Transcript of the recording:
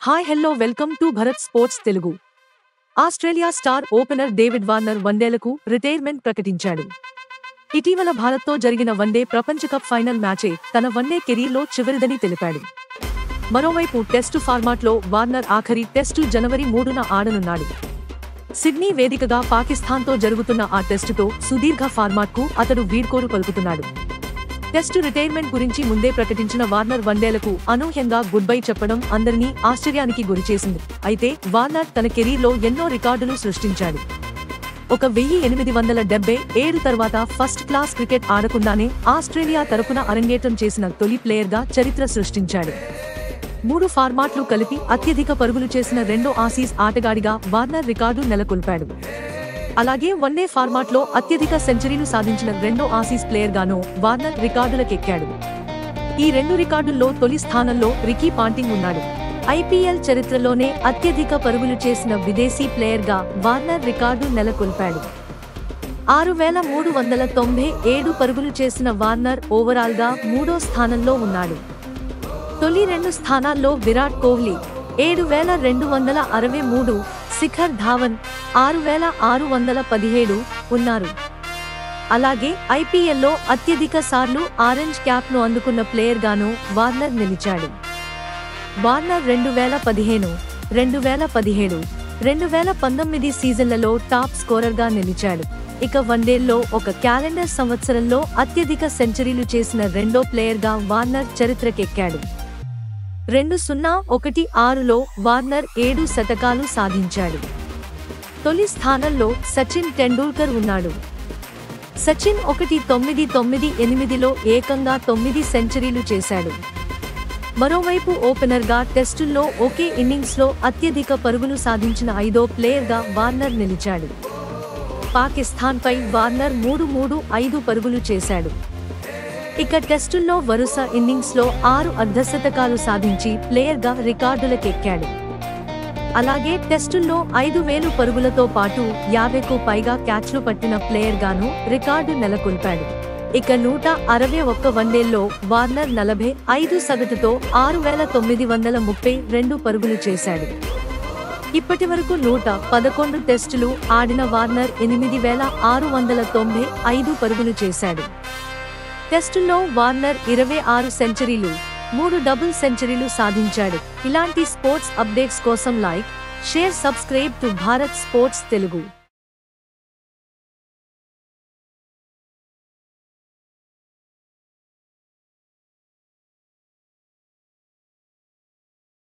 Hi hello welcome to Bharat sports Telugu. Australia star opener David Warner వన్డేలకు retirement ప్రకటించాడు. ఇటీవల భారత్తో జరిగిన వన్డే ప్రపంచ కప్ ఫైనల్ మ్యాచే తన వన్డే కెరీర్లో చివరిదని తెలిపాడు. మరోవైపు టెస్టు ఫార్మాట్లో వార్నర్ ఆఖరి టెస్టు జనవరి 3న ఆడనున్నాడు. సిడ్నీ వేదికగా పాకిస్తాన్తో జరుగుతున్న ఆ టెస్టుతో సుదీర్ఘ ఫార్మాట్కు అతడు వీడ్కోలు పలుకుతున్నాడు. టెస్టు రిటైర్మెంట్ గురించి ముందే ప్రకటించిన వార్నర్ వన్డేలకు అనూహ్యంగా గుడ్ బై చెప్పడం అందరినీ ఆశ్చర్యానికి గురిచేసింది. అయితే వార్నర్ తన కెరీర్లో ఎన్నో రికార్డులు సృష్టించాడు. 1877 తర్వాత ఫస్ట్ క్లాస్ క్రికెట్ ఆడకుండానే ఆస్ట్రేలియా తరపున అరంగేట్రం చేసిన తొలి ప్లేయర్గా చరిత్ర సృష్టించాడు. 3 ఫార్మాట్లు కలిపి అత్యధిక పరుగులు చేసిన రెండో ఆసీస్ ఆటగాడిగా వార్నర్ రికార్డు నెలకొల్పాడు. అలాగే వన్డే ఫార్మాట్లో అత్యధిక సెంచరీలు సాధించిన రెండో ఆసీస్ ప్లేయర్గానూ వార్నర్ రికార్డులకెక్కాడు. ఈ 2 రికార్డుల్లో తొలి స్థానంలో రికీ పాంటింగ్ ఉన్నాడు. ఐపీఎల్ చరిత్రలోనే అత్యధిక పరుగులు చేసిన విదేశీ ప్లేయర్గా వార్నర్ రికార్డు నెలకొల్పాడు. 6397 పరుగులు చేసిన వార్నర్ ఓవరాల్గా 3వ స్థానంలో ఉన్నాడు. తొలి 2 స్థానాల్లో విరాట్ కోహ్లీ 7263, శిఖర్ ధావన్ 6617 ఉన్నారు. అలాగే ఐపీఎల్లో అత్యధిక సార్లు ఆరెంజ్ క్యాప్ను అందుకున్న ప్లేయర్గానూ వార్నర్ నిలిచాడు. వార్నర్ 2015, 2017, 2019 సీజన్లలో టాప్ స్కోరర్గా నిలిచాడు. ఇక వన్డేల్లో ఒక క్యాలెండర్ సంవత్సరంలో అత్యధిక సెంచరీలు చేసిన రెండో ప్లేయర్గా వార్నర్ చరిత్రకెక్కాడు. 2016లో వార్నర్ 7 శతకాలు సాధించాడు. తొలి స్థానంలో సచిన్ టెండూల్కర్ ఉన్నాడు. సచిన్ 1998లో ఏకంగా 9 సెంచరీలు చేశాడు. మరోవైపు ఓపెనర్గా టెస్టుల్లో ఒకే ఇన్నింగ్స్లో అత్యధిక పరుగులు సాధించిన 5వ ప్లేయర్గా వార్నర్ నిలిచాడు. పాకిస్తాన్పై వార్నర్ 335 పరుగులు చేశాడు. ఇక టెస్టుల్లో వరుస ఇన్నింగ్స్లో 6 అర్ధశతకాలు సాధించి ప్లేయర్గా రికార్డులకెక్కాడు. అలాగే టెస్టుల్లో 5000 పరుగులతో పాటు 50కు పైగా క్యాచ్లు పట్టిన ప్లేయర్గానూ రికార్డు నెలకొల్పాడు. ఇక 161 వన్డేల్లో వార్నర్ 45 సగటుతో 6932 పరుగులు చేశాడు. ఇప్పటివరకు 111 టెస్టులు ఆడిన వార్నర్ 8695 పరుగులు చేశాడు. టెస్టుల్లో వార్నర్ 26 సెంచరీలు, 3 డబుల్ సెంచరీలు సాధించాడు. ఇలాంటి స్పోర్ట్స్ అప్డేట్స్ కోసం like, share, subscribe to Bharat sports Telugu.